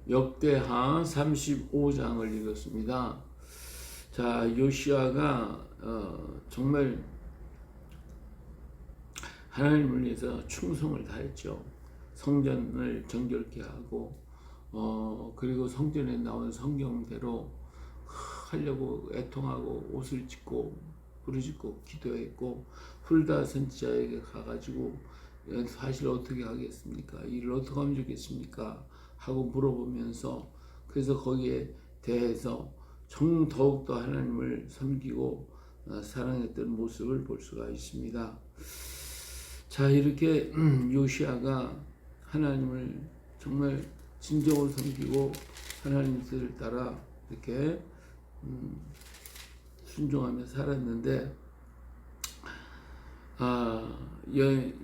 역대하 35장을 읽었습니다. 자, 요시아가 정말 하나님을 위해서 충성을 다했죠. 성전을 정결케 하고 그리고 성전에 나온 성경대로 하려고 애통하고 옷을 찢고 부르짖고 기도했고 훌다 선지자에게 가가지고 사실 어떻게 하겠습니까? 일을 어떻게 하면 좋겠습니까? 하고 물어보면서 그래서 거기에 대해서 더욱더 하나님을 섬기고 사랑했던 모습을 볼 수가 있습니다. 자, 이렇게 요시아가 하나님을 정말 진정으로 섬기고 하나님 뜻을 따라 이렇게 순종하며 살았는데,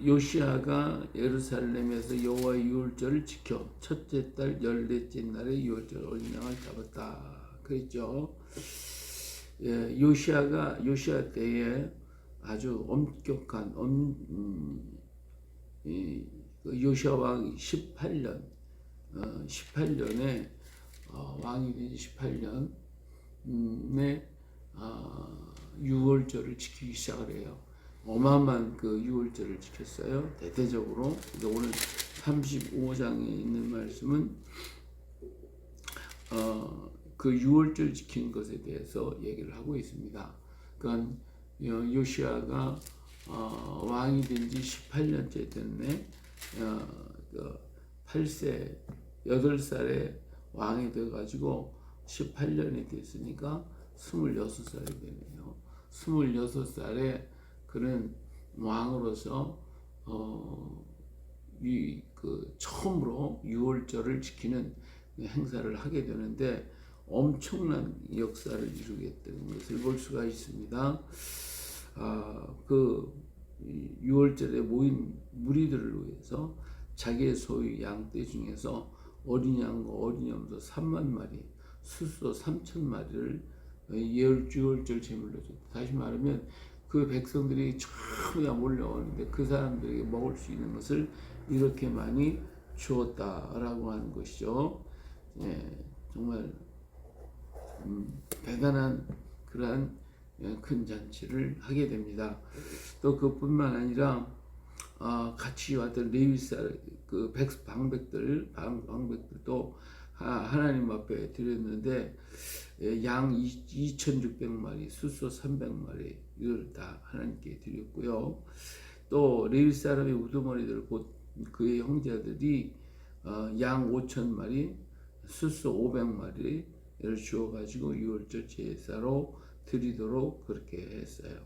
요시아가 예루살렘에서 여호와의 유월절을 지켜 첫째 달 14째 날에 유월절 어린양을 잡았다 그랬죠. 요시아 때에 아주 엄격한 요시아 왕 18년에 왕이 된 18년에 유월절을 지키기 시작을 해요. 어마어마한 그 유월절을 지켰어요. 대대적으로. 오늘 35장에 있는 말씀은 그 유월절 지킨 것에 대해서 얘기를 하고 있습니다. 그러니까 요시아가 왕이 된 지 18년째 됐네. 8세 8살에 왕이 돼가지고 18년이 됐으니까 26살이 되네요. 26살에 그는 왕으로서 처음으로 유월절을 지키는 행사를 하게 되는데 엄청난 역사를 이루게 된 것을 볼 수가 있습니다. 그 유월절에 모인 무리들을 위해서 자기의 소유 양떼 중에서 어린 양과 어린 염소 3만 마리, 수소 3천 마리를 유월절 제물로 줬다. 다시 말하면 그 백성들이 전부 다 몰려오는데 그 사람들에게 먹을 수 있는 것을 이렇게 많이 주었다라고 하는 것이죠. 정말 대단한 그러한 큰 잔치를 하게 됩니다. 또 그뿐만 아니라 같이 왔던 레위살 그 방백들도 하나님 앞에 드렸는데 양 2,600마리, 수소 300마리 이걸 다 하나님께 드렸고요. 또 레위 사람의 우두머리들 곧 그의 형제들이 양 5,000마리, 수소 500마리를 주어가지고 유월절 제사로 드리도록 그렇게 했어요.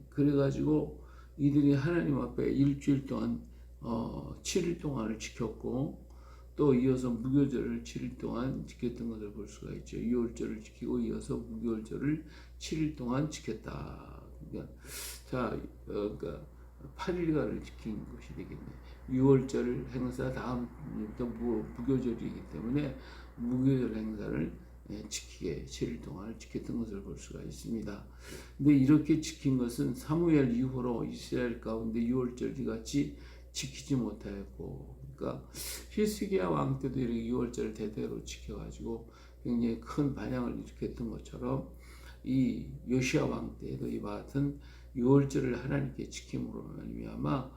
그래가지고 이들이 하나님 앞에 일주일 동안 7일 동안을 지켰고 또 이어서 무교절을 7일 동안 지켰던 것을 볼 수가 있죠. 유월절을 지키고 이어서 무교절을 7일 동안 지켰다. 그러니까 8일간을 지킨 것이 되겠네. 유월절 행사 다음 또 무교절이기 때문에 무교절 행사를 지키게 7일 동안 지켰던 것을 볼 수가 있습니다. 근데 이렇게 지킨 것은 사무엘 이후로 이스라엘 가운데 유월절 같이 지키지 못하였고, 그러니까 히스기야 왕 때도 이렇게 유월절을 대대로 지켜가지고 굉장히 큰 반향을 일으켰던 것처럼 이 요시야 왕 때에도 이와 같은 유월절을 하나님께 지킴으로 말미암아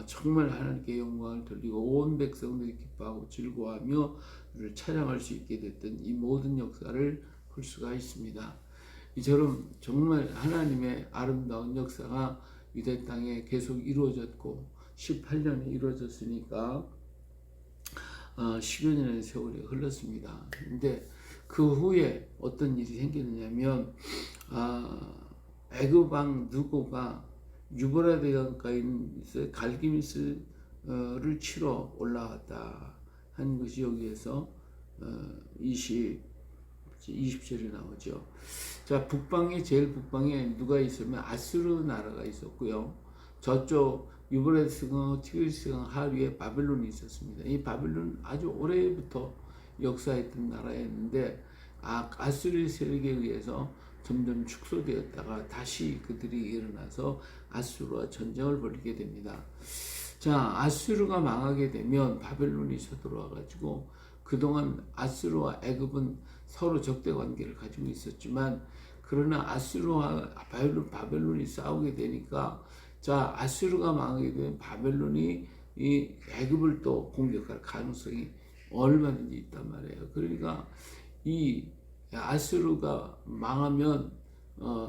정말 하나님께 영광을 돌리고 온 백성들이 기뻐하고 즐거워하며 그를 찬양할 수 있게 됐던 이 모든 역사를 볼 수가 있습니다. 이처럼 정말 하나님의 아름다운 역사가 유대 땅에 계속 이루어졌고 18년이 이루어졌으니까 10여 년의 세월이 흘렀습니다. 근데 그 후에 어떤 일이 생겼냐면 애굽 왕 느고가 유브라데 강가에 있는 갈기미스를 치러 올라갔다 한 것이 여기에서 20절에 나오죠. 자, 제일 북방에 누가 있으면 아수르 나라가 있었고요. 저쪽 유브라데스강, 티그리스강 하류에 바벨론이 있었습니다. 이 바벨론 아주 오래부터 역사했던 나라였는데 아수르 세력에 의해서 점점 축소되었다가 다시 그들이 일어나서 아수르와 전쟁을 벌이게 됩니다. 자, 아수르가 망하게 되면 바벨론이 쳐들어와 가지고 그동안 아수르와 애굽은 서로 적대 관계를 가지고 있었지만, 그러나 아수르와 바벨론이 싸우게 되니까, 자, 아수르가 망하게 되면 바벨론이 이 애굽을 또 공격할 가능성이 얼마든지 있단 말이에요. 그러니까 이 아수르가 망하면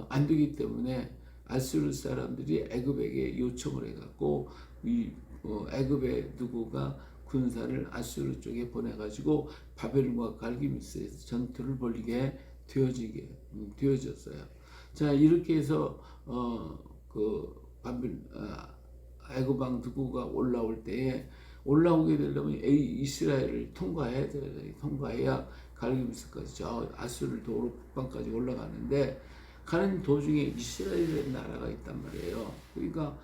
안 되기 때문에 아수르 사람들이 애굽에게 요청을 해갖고 이 애굽의 누구가 군사를 아수르 쪽에 보내가지고 바벨론과 갈기미스에서 전투를 벌이게 되어졌어요. 자, 이렇게 해서 그 애굽 왕 누구가 올라올 때에, 올라오게 되려면 이스라엘을 통과해야 돼요. 통과해야 갈기미스까지 저 아수르 도로 북방까지 올라가는데, 가는 도중에 이스라엘의 나라가 있단 말이에요. 그러니까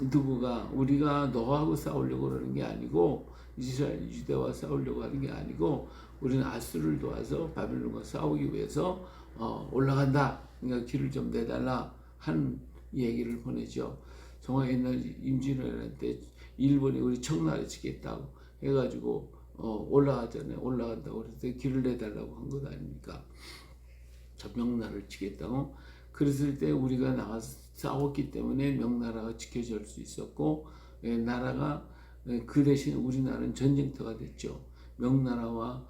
누구가 우리가 너하고 싸우려고 그러는 게 아니고, 이스라엘 유대와 싸우려고 하는 게 아니고, 우리는 아수르를 도와서 바벨론과 싸우기 위해서 올라간다. 그러니까 길을 좀 내달라 하는 얘기를 보내죠. 정말 옛날 임진왜란 때 일본이 우리 청나라 치겠다고 해가지고 올라가잖아요. 올라간다고 그래서 길을 내달라고 한 것 아닙니까? 저 명나라를 치겠다고. 그랬을 때 우리가 나가서 싸웠기 때문에 명나라가 지켜질 수 있었고, 나라가 그 대신 우리나라는 전쟁터가 됐죠. 명나라와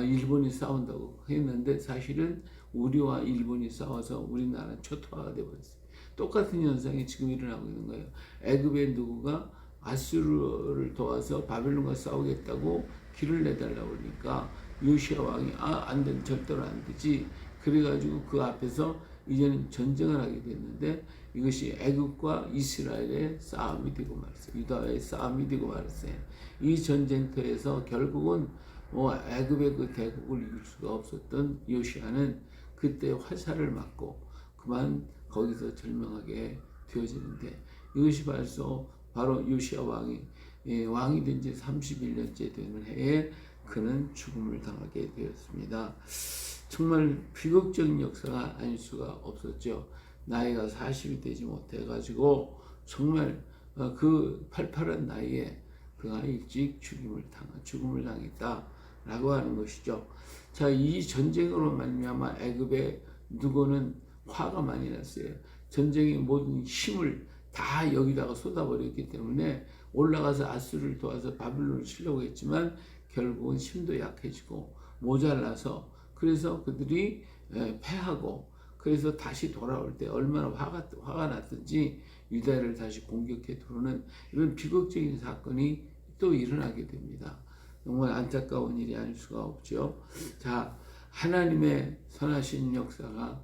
일본이 싸운다고 했는데 사실은 우리와 일본이 싸워서 우리나라는 초토화가 되어버렸어요. 똑같은 현상이 지금 일어나고 있는 거예요. 애굽의 누구가 아수르를 도와서 바벨론과 싸우겠다고 길을 내달라고 그러니까 요시야 왕이 안 된, 절대로 안 되지. 그래가지고 그 앞에서 이제는 전쟁을 하게 됐는데, 이것이 애굽과 이스라엘의 싸움이 되고 말았어요. 유다의 싸움이 되고 말았어요. 이 전쟁터에서 결국은 애굽의 그 대국을 이길 수가 없었던 요시야는 그때 화살을 맞고 그만 거기서 절명하게 되어지는데, 이것이 바로 요시야 왕이 된 지 31년째 되는 해에 그는 죽음을 당하게 되었습니다. 정말 비극적인 역사가 아닐 수가 없었죠. 나이가 40이 되지 못해가지고 정말 그 팔팔한 나이에 그가 일찍 죽음을 당했다라고 하는 것이죠. 자, 이 전쟁으로 말미암아 애굽의 누구는 화가 많이 났어요. 전쟁의 모든 힘을 다 여기다가 쏟아버렸기 때문에 올라가서 아수르를 도와서 바벨론을 치려고 했지만 결국은 힘도 약해지고 모자라서, 그래서 그들이 패하고, 그래서 다시 돌아올 때 얼마나 화가 났든지 유다를 다시 공격해 들어오는 이런 비극적인 사건이 또 일어나게 됩니다. 정말 안타까운 일이 아닐 수가 없죠. 자, 하나님의 선하신 역사가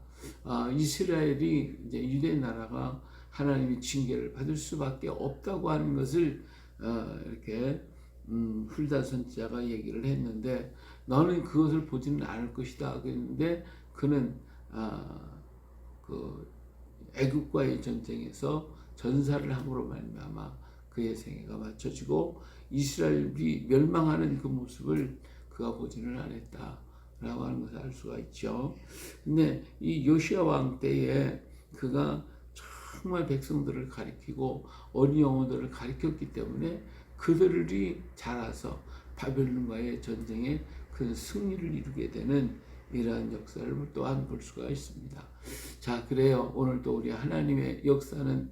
이스라엘이 이제 유대 나라가 하나님의 징계를 받을 수밖에 없다고 하는 것을 이렇게 훌다 선지자가 얘기를 했는데, 너는 그것을 보지는 않을 것이다 그랬는데, 그는 그 애굽과의 전쟁에서 전사를 함으로 말미암아 그의 생애가 맞춰지고 이스라엘이 멸망하는 그 모습을 그가 보지는 않았다라고 하는 것을 알 수가 있죠. 근데 이 요시야 왕 때에 그가 정말 백성들을 가리키고 어린 영혼들을 가리켰기 때문에 그들이 자라서 바벨론과의 전쟁에 그 승리를 이루게 되는 이러한 역사를 또한 볼 수가 있습니다. 자, 그래요. 오늘 또 우리 하나님의 역사는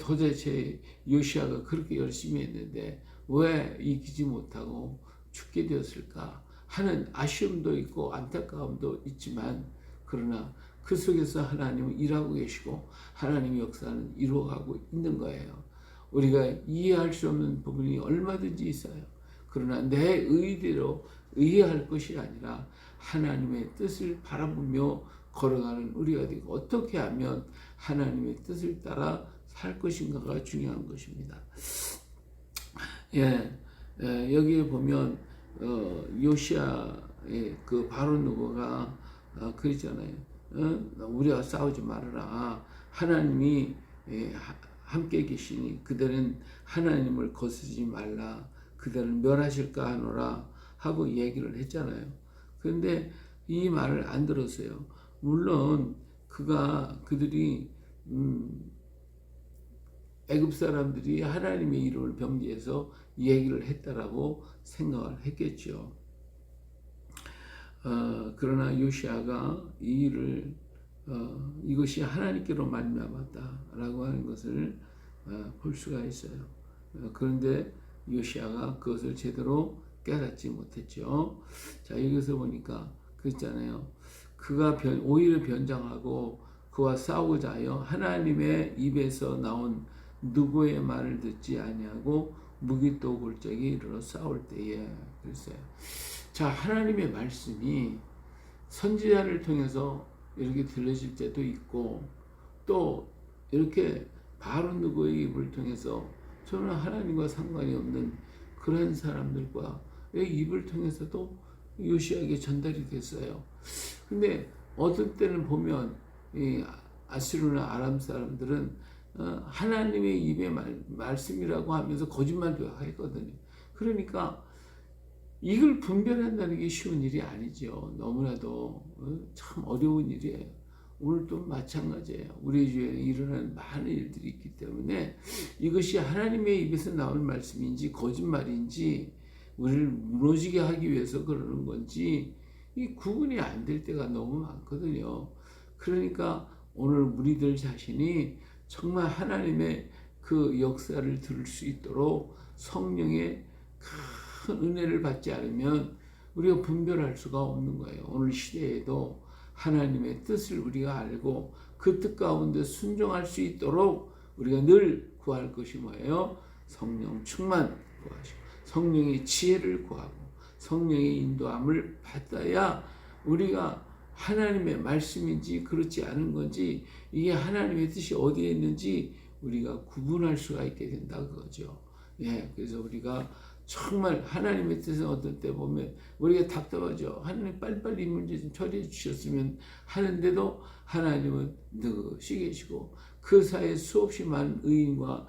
도대체 요시야가 그렇게 열심히 했는데 왜 이기지 못하고 죽게 되었을까 하는 아쉬움도 있고 안타까움도 있지만, 그러나 그 속에서 하나님은 일하고 계시고 하나님의 역사는 이루어가고 있는 거예요. 우리가 이해할 수 없는 부분이 얼마든지 있어요. 그러나 내 의대로 의해할 것이 아니라 하나님의 뜻을 바라보며 걸어가는 우리가 되고, 어떻게 하면 하나님의 뜻을 따라 살 것인가가 중요한 것입니다. 여기에 보면 요시야의 그 바로 누구가 그러잖아요. 우리가 싸우지 말아라. 하나님이 함께 계시니 그들은 하나님을 거스르지 말라. 그들은 멸하실까 하노라 하고 얘기를 했잖아요. 그런데 이 말을 안 들었어요. 물론 그들이 애굽 사람들이 하나님의 이름을 병지해서 얘기를 했다라고 생각을 했겠죠. 그러나 요시아가 이 일을 이것이 하나님께로 말미암았다라고 하는 것을 볼 수가 있어요. 그런데 요시아가 그것을 제대로 깨닫지 못했죠. 자, 여기서 보니까 그랬잖아요. 그가 오히려 변장하고 그와 싸우고자 하여 하나님의 입에서 나온 누구의 말을 듣지 아니하고 무기또 골짜기 이르러 싸울 때에 그랬어요. 자, 하나님의 말씀이 선지자를 통해서 이렇게 들려질 때도 있고 또 이렇게 바로 누구의 입을 통해서 저는 하나님과 상관이 없는 그런 사람들과 입을 통해서도 요시아에게 전달이 됐어요. 근데 어떤 때는 보면 이 아수르나 아람 사람들은 하나님의 입의 말씀이라고 하면서 거짓말도 하거든요. 그러니까 이걸 분별한다는 게 쉬운 일이 아니죠. 너무나도 참 어려운 일이에요. 오늘도 마찬가지예요. 우리 주위에 일어나는 많은 일들이 있기 때문에 이것이 하나님의 입에서 나올 말씀인지 거짓말인지 우리를 무너지게 하기 위해서 그러는 건지 이 구분이 안 될 때가 너무 많거든요. 그러니까 오늘 우리들 자신이 정말 하나님의 그 역사를 들을 수 있도록 성령의 큰 은혜를 받지 않으면 우리가 분별할 수가 없는 거예요. 오늘 시대에도 하나님의 뜻을 우리가 알고 그 뜻 가운데 순종할 수 있도록 우리가 늘 구할 것이 뭐예요? 성령 충만 구하시고 성령의 지혜를 구하고 성령의 인도함을 받아야 우리가 하나님의 말씀인지 그렇지 않은 건지 이게 하나님의 뜻이 어디에 있는지 우리가 구분할 수가 있게 된다 그거죠. 예, 그래서 우리가 정말 하나님의 뜻은 어떤 때 보면 우리가 답답하죠. 하나님 빨리빨리 이 문제 좀 처리해 주셨으면 하는데도 하나님은 느긋이 계시고 그 사이에 수없이 많은 의인과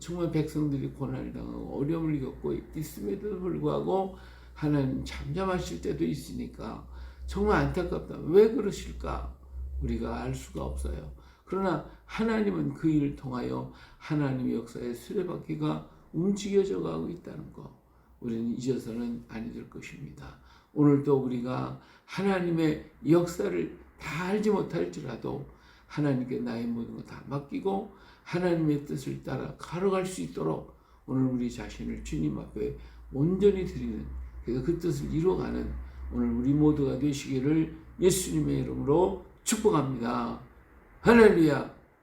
정말 백성들이 고난을 당하고 어려움을 겪고 있음에도 불구하고 하나님 잠잠하실 때도 있으니까 정말 안타깝다. 왜 그러실까? 우리가 알 수가 없어요. 그러나 하나님은 그 일을 통하여 하나님의 역사의 수레바퀴가 움직여져 가고 있다는 거 우리는 잊어서는 아니 될 것입니다. 오늘도 우리가 하나님의 역사를 다 알지 못할지라도 하나님께 나의 모든 거 다 맡기고 하나님의 뜻을 따라 걸어갈 수 있도록 오늘 우리 자신을 주님 앞에 온전히 드리는 그래서 그 뜻을 이루어가는 오늘 우리 모두가 되시기를 예수님의 이름으로 축복합니다. 할렐루야.